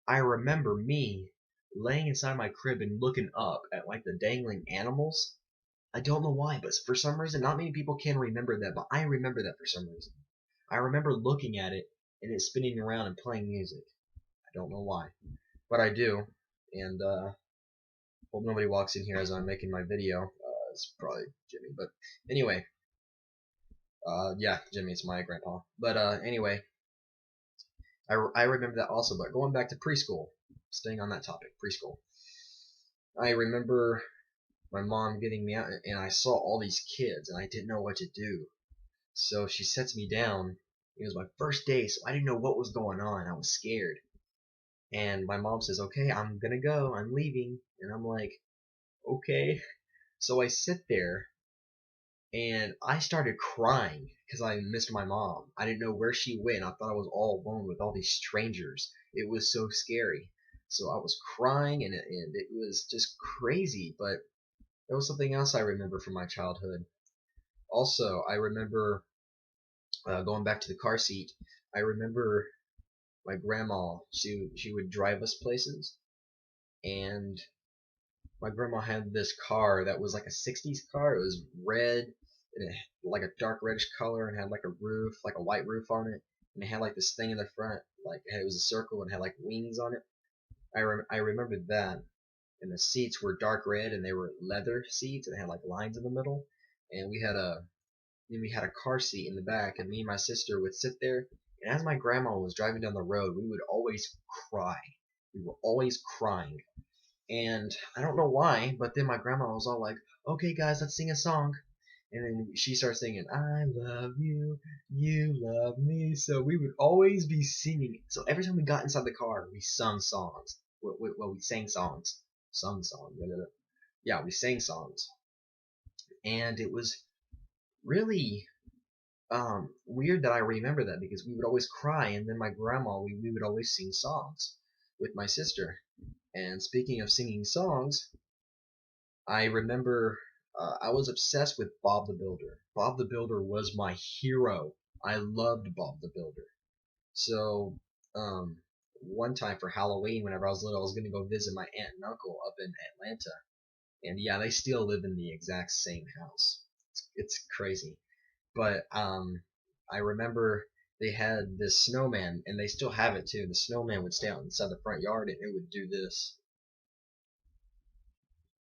I remember me laying inside my crib and looking up at like the dangling animals. I don't know why, but for some reason, not many people can remember that, but I remember that for some reason. I remember looking at it and it spinning around and playing music. I don't know why, but I do. And hope nobody walks in here as I'm making my video. It's probably Jimmy, but anyway, yeah, Jimmy, it's my grandpa. But anyway, I remember that also. But going back to preschool, staying on that topic, preschool. I remember my mom getting me out, and I saw all these kids, and I didn't know what to do. So she sets me down. It was my first day, so I didn't know what was going on. I was scared. And my mom says, "Okay, I'm gonna go. I'm leaving." And I'm like, "Okay." So I sit there, and I started crying because I missed my mom. I didn't know where she went. I thought I was all alone with all these strangers. It was so scary. So I was crying, and it was just crazy. But there was something else I remember from my childhood. Also, I remember going back to the car seat. I remember my grandma. She would drive us places, and my grandma had this car that was like a '60s car. It was red and it like a dark reddish color and had like a roof, like a white roof on it, and it had like this thing in the front, like it was a circle and had like wings on it. I remembered that, and the seats were dark red and they were leather seats and they had like lines in the middle, and we had a car seat in the back, and me and my sister would sit there. And as my grandma was driving down the road, we would always cry. We were always crying. And I don't know why, but then my grandma was all like, "Okay, guys, let's sing a song." And then she started singing, "I love you, you love me." So we would always be singing. So every time we got inside the car, we sung songs. Well, we sang songs. Sung songs. Yeah, we sang songs. And it was really weird that I remember that because we would always cry, and then my grandma, we would always sing songs with my sister. And speaking of singing songs, I remember I was obsessed with Bob the Builder. Bob the Builder was my hero. I loved Bob the Builder. So, one time for Halloween, whenever I was little, I was going to go visit my aunt and uncle up in Atlanta. And yeah, they still live in the exact same house. It's crazy. But I remember they had this snowman, and they still have it too. The snowman would stay out inside the front yard, and it would do this.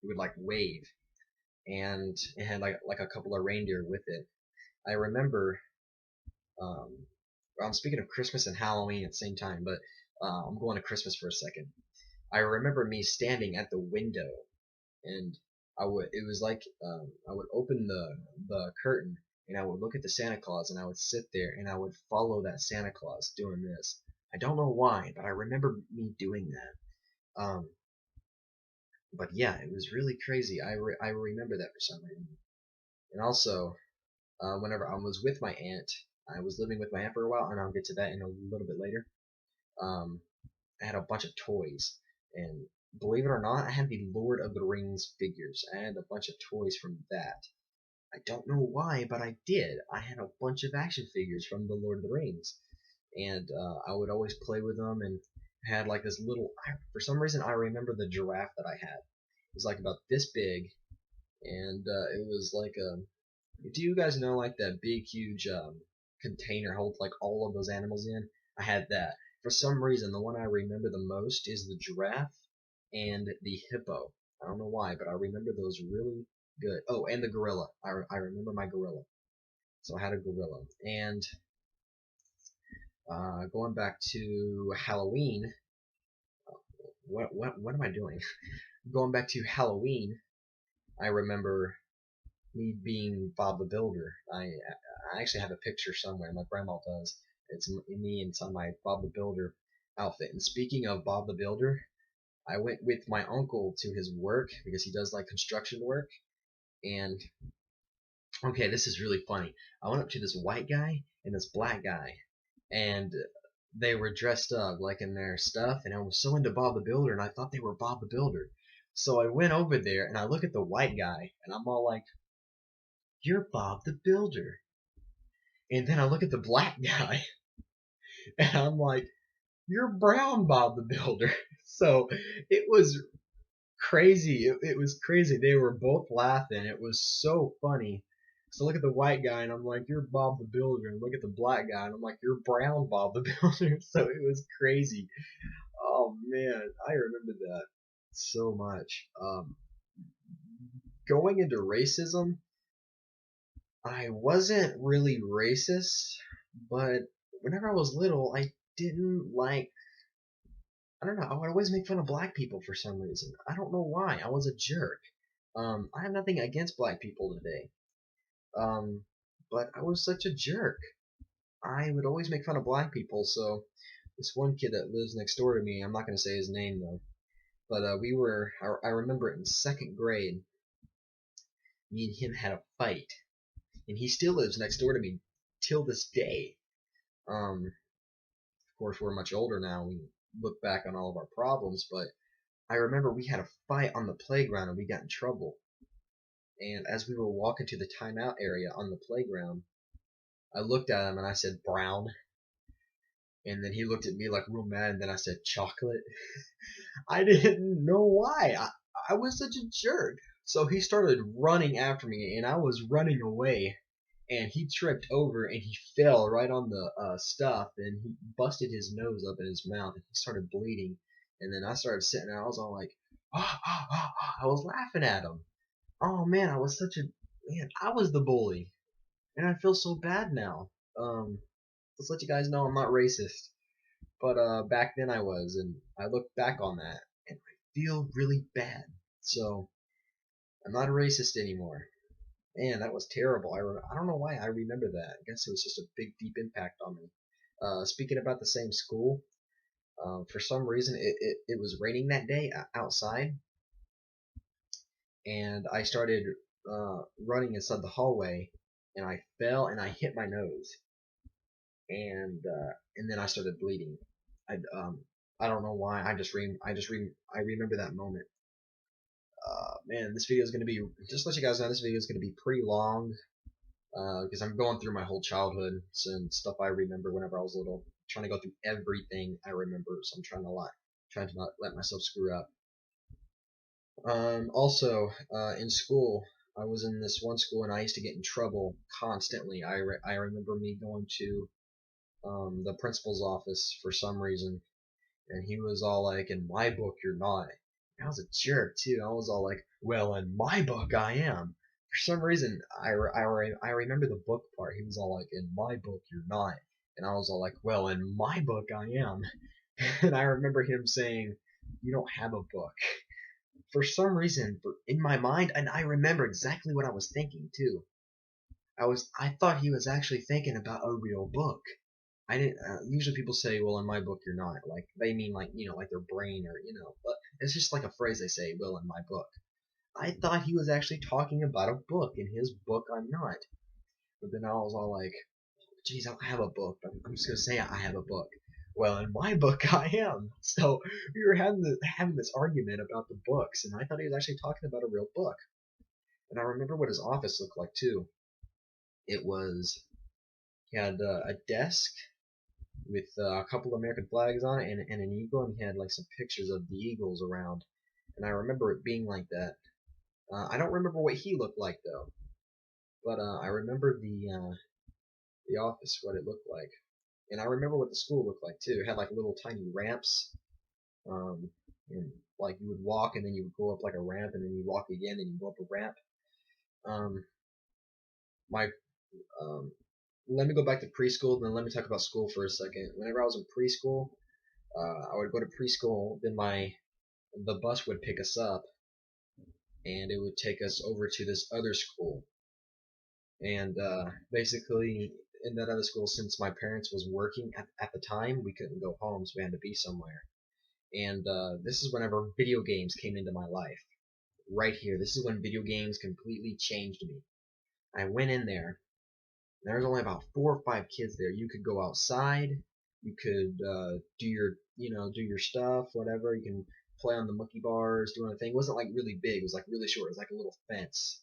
It would like wave, and it had like a couple of reindeer with it. I remember. Um, I'm speaking of Christmas and Halloween at the same time, but I'm going to Christmas for a second. I remember me standing at the window, and I would. It was like I would open the curtain, and I would look at the Santa Claus, and I would sit there, and I would follow that Santa Claus doing this. I don't know why, but I remember me doing that. But yeah, it was really crazy. I remember that for some reason. And also, whenever I was with my aunt, I was living with my aunt for a while, and I'll get to that in a little bit later. Um, I had a bunch of toys, and believe it or not, I had the Lord of the Rings figures. I had a bunch of toys from that. I don't know why, but I did. I had a bunch of action figures from the Lord of the Rings, and I would always play with them. And had like this little. For some reason, I remember the giraffe that I had. It was like about this big, and it was like a. Do you guys know like that big, huge container holds like all of those animals in? I had that. For some reason, the one I remember the most is the giraffe and the hippo. I don't know why, but I remember those really good. Oh, and the gorilla. I remember my gorilla. So I had a gorilla. And going back to Halloween, what am I doing? Going back to Halloween, I remember me being Bob the Builder. I actually have a picture somewhere. My grandma does. It's me and some my Bob the Builder outfit. And speaking of Bob the Builder, I went with my uncle to his work because he does like construction work. And okay, this is really funny. I went up to this white guy and this black guy, and they were dressed up like in their stuff, and I was so into Bob the Builder, and I thought they were Bob the Builder. So I went over there and I look at the white guy, and I'm all like, "You're Bob the Builder." And then I look at the black guy, and I'm like, you're brown, Bob the Builder. So it was crazy. It was crazy. They were both laughing. It was so funny. So look at the white guy, and I'm like, you're Bob the Builder. And look at the black guy, and I'm like, you're brown, Bob the Builder. So it was crazy. Oh man, I remember that so much. Going into racism, I wasn't really racist, but whenever I was little, I didn't like. I don't know. I would always make fun of black people for some reason. I don't know why. I was a jerk. I have nothing against black people today. Um, but I was such a jerk. I would always make fun of black people. So this one kid that lives next door to me, I'm not gonna say his name though, but we were. I remember in second grade, me and him had a fight, and he still lives next door to me till this day. Of course, we're much older now. We look back on all of our problems, but I remember we had a fight on the playground and we got in trouble. And as we were walking to the timeout area on the playground, I looked at him and I said, Brown. And then he looked at me like real mad, and then I said, Chocolate. I didn't know why. I was such a jerk. So he started running after me, and I was running away. And he tripped over and he fell right on the stuff, and he busted his nose up in his mouth, and he started bleeding. And then I started sitting there. I was all like, ah, ah, ah, ah. I was laughing at him. Oh man, I was such a man. I was the bully, and I feel so bad now. Just let you guys know I'm not racist, but back then I was, and I look back on that and I feel really bad. So I'm not a racist anymore. Man, that was terrible. I don't know why I remember that. I guess it was just a big, deep impact on me. Speaking about the same school, for some reason it was raining that day outside, and I started running inside the hallway, and I fell and I hit my nose, and then I started bleeding. I I don't know why. I remember that moment. Man, this video is gonna be, just to let you guys know, this video is gonna be pretty long because I'm going through my whole childhood and stuff I remember whenever I was little. I'm trying to go through everything I remember, so I'm trying to not let myself screw up. Also, in school, I was in this one school and I used to get in trouble constantly. I remember me going to the principal's office for some reason, and he was all like, "In my book, you're not." And I was a jerk too. I was all like, "Well, in my book, I am." For some reason, I remember the book part. He was all like, "In my book, you're not," and I was all like, "Well, in my book, I am." And I remember him saying, "You don't have a book." For some reason, in my mind, and I remember exactly what I was thinking too. I thought he was actually thinking about a real book. I didn't. Usually people say, "Well, in my book, you're not." Like they mean like like their brain or But it's just like a phrase they say. "Well, in my book." I thought he was actually talking about a book. In his book, I'm not. But then I was all like, "Geez, I don't have a book. I'm just gonna say I have a book." Well, in my book, I am. So we were having this argument about the books, and I thought he was actually talking about a real book. And I remember what his office looked like too. It was He had a desk with a couple American flags on it and an eagle, and he had like some pictures of the eagles around. And I remember it being like that. I don't remember what he looked like though, but I remember the office, what it looked like, and I remember what the school looked like too. It had like little tiny ramps, um, and like you would walk and then you would go up like a ramp, and then you walk again and you go up a ramp. Um, my Let me go back to preschool, and then let me talk about school for a second. Whenever I was in preschool, I would go to preschool, then the bus would pick us up, and it would take us over to this other school. And basically, in that other school, since my parents was working at the time, we couldn't go home, so we had to be somewhere. And this is whenever video games came into my life. Right here, this is when video games completely changed me. I went in there. There was only about 4 or 5 kids there. You could go outside. You could do your stuff, whatever. You can play on the monkey bars, do anything. It wasn't like really big. It was like really short. It was like a little fence.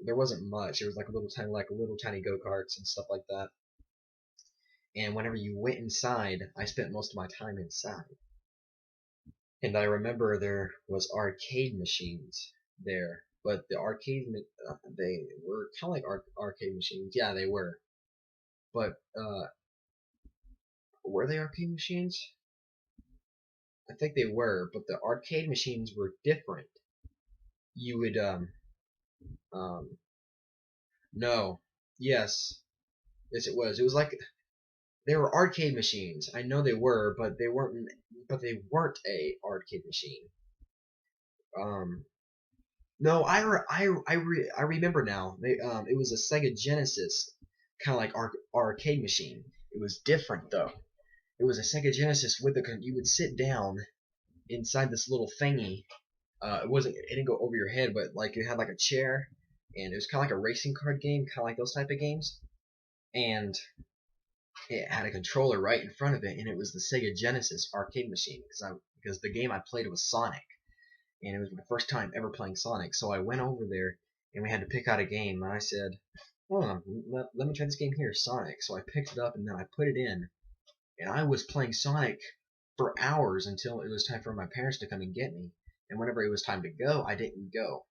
There wasn't much. It was like a little tiny go karts and stuff like that. And whenever you went inside, I spent most of my time inside. And I remember there was arcade machines there, but the they were kind of like arcade machines. Yeah, they were. But were they arcade machines? I think they were, but the arcade machines were different. You would um no, yes, yes it was. It was like they were arcade machines. I know they were, but they weren't. But they weren't a arcade machine. Um, no, I remember now. It was a Sega Genesis, kind of like arcade machine. It was different though. It was a Sega Genesis with you would sit down inside this little thingy. It didn't go over your head, but like you had like a chair, and it was kind of like a racing card game, kind of like those type of games. And it had a controller right in front of it, and it was the Sega Genesis arcade machine because the game I played was Sonic, and it was my first time ever playing Sonic. So I went over there, and we had to pick out a game, and I said, "Oh, let me try this game here, Sonic." So I picked it up, and then I put it in, and I was playing Sonic for hours until it was time for my parents to come and get me. And whenever it was time to go, I didn't go.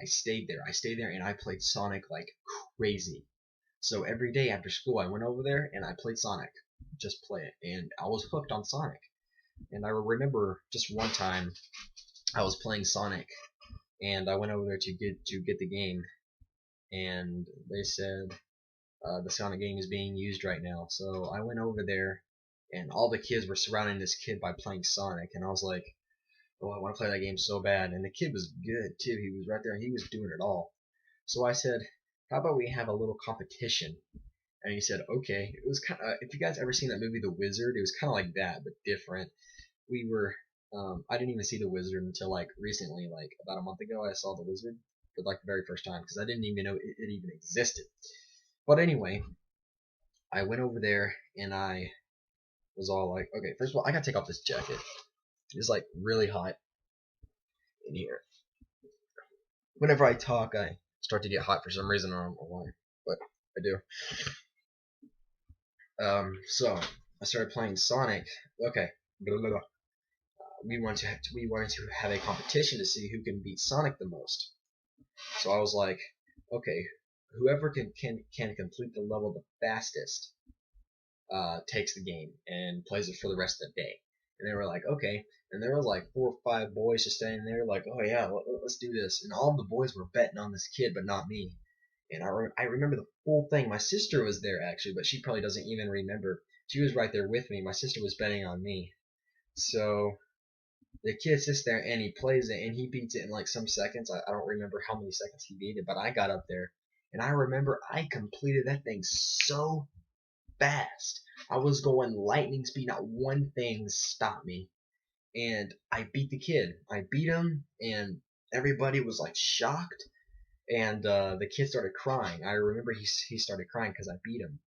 I stayed there. and I played Sonic like crazy. So every day after school, I went over there and I played Sonic, just play it, and I was hooked on Sonic. And I remember just one time I was playing Sonic, and I went over there to get the game, and they said the Sonic game is being used right now. So I went over there, and all the kids were surrounding this kid by playing Sonic, and I was like, oh, I want to play that game so bad. And the kid was good too. He was right there. He was doing it all. So I said, how about we have a little competition? And he said, okay. It was kind of, if you guys ever seen that movie, The Wizard, it was kind of like that, but different. We were, I didn't even see The Wizard until like recently, like about a month ago. I saw The Wizard for like the very first time because I didn't even know it even existed. But anyway, I went over there and I was all like, okay, first of all, I gotta take off this jacket. It's like really hot in here. Whenever I talk, I start to get hot for some reason. I don't know why, but I do. So I started playing Sonic. Okay, blah, blah, blah. We wanted to have a competition to see who can beat Sonic the most. So I was like, okay, whoever can complete the level the fastest takes the game and plays it for the rest of the day. And they were like, okay. And there was like 4 or 5 boys just standing there, like, oh yeah, let's do this. And all of the boys were betting on this kid, but not me. And I remember the whole thing. My sister was there actually, but she probably doesn't even remember. She was right there with me. My sister was betting on me. So the kid sits there and he plays it and he beats it in like some seconds. I don't remember how many seconds he beat it, but I got up there and I remember I completed that thing so fast. I was going lightning speed. Not one thing stopped me. And I beat the kid. I beat him, and everybody was like shocked. And the kid started crying. I remember he started crying because I beat him.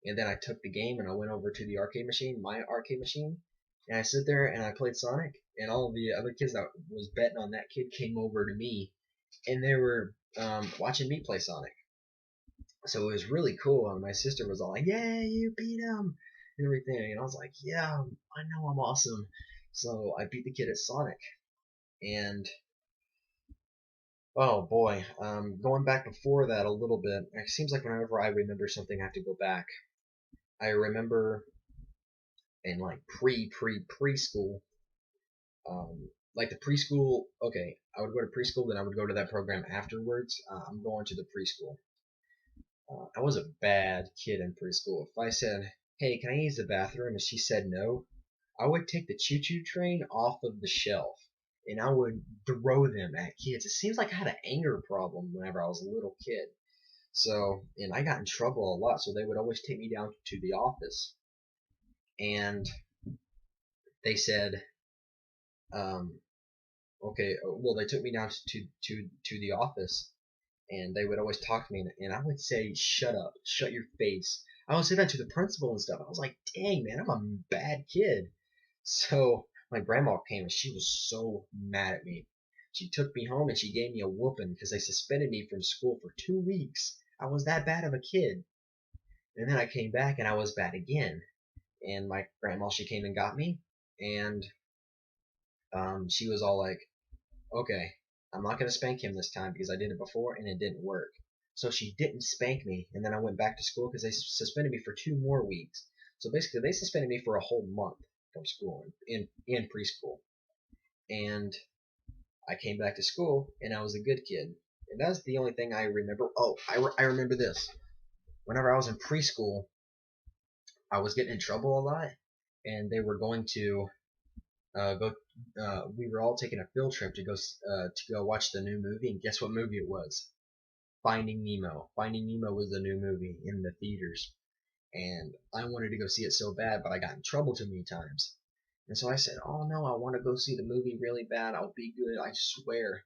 And then I took the game and I went over to the arcade machine, my arcade machine, and I sit there and I played Sonic. And all of the other kids that was betting on that kid came over to me, and they were watching me play Sonic. So it was really cool. And my sister was all like, "Yeah, you beat him," and everything. And I was like, "Yeah, I know I'm awesome." So I beat the kid at Sonic, and oh boy, going back before that a little bit, it seems like whenever I remember something, I have to go back. I remember in like preschool, like the preschool. Okay, I would go to preschool, then I would go to that program afterwards. I'm going to the preschool. I was a bad kid in preschool. If I said, "Hey, can I use the bathroom?" and she said no, I would take the choo-choo train off of the shelf and I would throw them at kids. It seems like I had an anger problem whenever I was a little kid. So, and I got in trouble a lot, so they would always take me down to the office. And they said, um, okay, well, they took me down to the office and they would always talk to me and I would say, shut up, shut your face. I would say that to the principal and stuff. I was like, dang, man, I'm a bad kid. So my grandma came and she was so mad at me. She took me home and she gave me a whooping because they suspended me from school for 2 weeks. I was that bad of a kid. And then I came back and I was bad again. and my grandma, she came and got me, and she was all like, okay, I'm not gonna spank him this time because I did it before and it didn't work. So she didn't spank me, and then I went back to school because they suspended me for 2 more weeks. So basically, they suspended me for a whole month from school in preschool, and I came back to school and I was a good kid. And that's the only thing I remember. Oh, I remember this. Whenever I was in preschool, I was getting in trouble a lot, and they were going to go. We were all taking a field trip to go watch the new movie, and guess what movie it was? Finding Nemo. Finding Nemo was the new movie in the theaters, and I wanted to go see it so bad, but I got in trouble too many times. And so I said, "Oh no, I want to go see the movie really bad. I'll be good, I swear."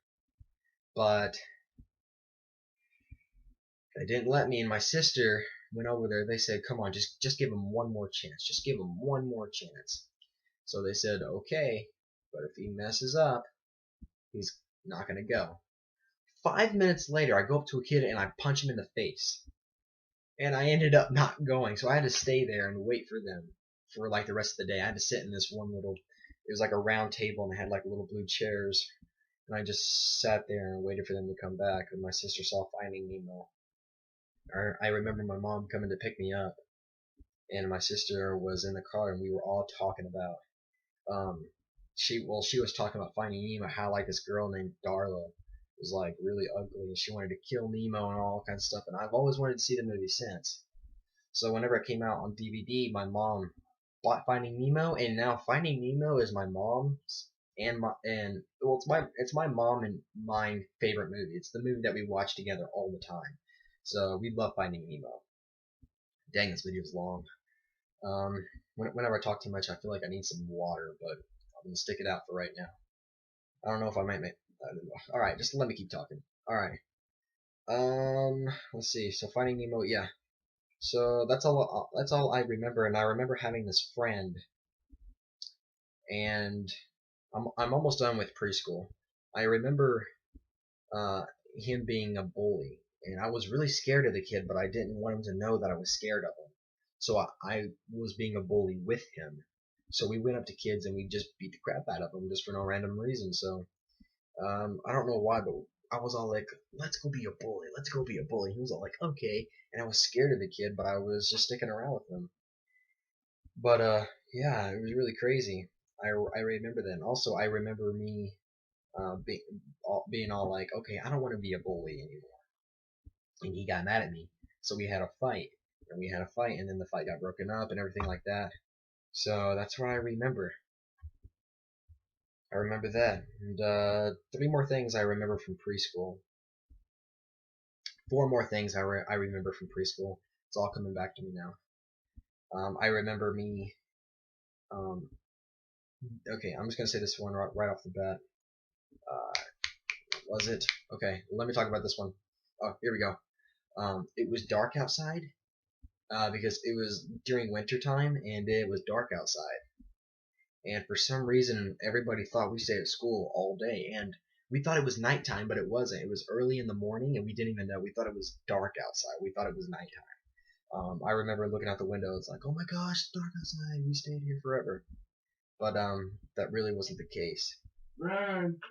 But they didn't let me, and my sister went over there. They said, "Come on, just give him one more chance. Just give him one more chance." So they said, "Okay, but if he messes up, he's not gonna go." 5 minutes later, I go up to a kid and I punch him in the face, and I ended up not going. So I had to stay there and wait for them for like the rest of the day. I had to sit in this one little. It was like a round table and it had like little blue chairs, and I just sat there and waited for them to come back. And my sister saw Finding Nemo. I remember my mom coming to pick me up, and my sister was in the car, and we were all talking about she was talking about Finding Nemo, how like this girl named Darla was like really ugly and she wanted to kill Nemo and all kinds of stuff, and I've always wanted to see the movie since. So whenever it came out on DVD, my mom bought Finding Nemo, and now Finding Nemo is my mom's and well, it's my mom and my favorite movie. It's the movie that we watch together all the time. So we love Finding Nemo. Dang, this video is long. Whenever I talk too much, I feel like I need some water, but I'm gonna stick it out for right now. I don't know if I might make. All right, just let me keep talking. All right. Let's see. So Finding Nemo, yeah. So that's all. That's all I remember, and I remember having this friend, and I'm almost done with preschool. I remember uh, him being a bully, and I was really scared of the kid, but I didn't want him to know that I was scared of him. So I was being a bully with him. So we went up to kids and we just beat the crap out of them just for no random reason. So I don't know why, but I was all like, "Let's go be a bully. Let's go be a bully." He was all like, "Okay," and I was scared of the kid, but I was just sticking around with him. But yeah, it was really crazy. I remember that. And also, I remember me being all like, "Okay, I don't want to be a bully anymore." And he got mad at me, so we had a fight. And we had a fight, and then the fight got broken up and everything like that. So that's what I remember. I remember that. And three more things I remember from preschool. Four more things I remember from preschool. It's all coming back to me now. I remember me. Um, okay, I'm just gonna say this one right off the bat. Uh, was it? Okay, let me talk about this one. Oh, here we go. It was dark outside because it was during winter time and it was dark outside. And for some reason, everybody thought we stayed at school all day, and we thought it was nighttime, but it wasn't. It was early in the morning, and we didn't even know. We thought it was dark outside. We thought it was nighttime. I remember looking out the window. It's like, oh my gosh, it's dark outside. We stayed here forever. But that really wasn't the case. Run.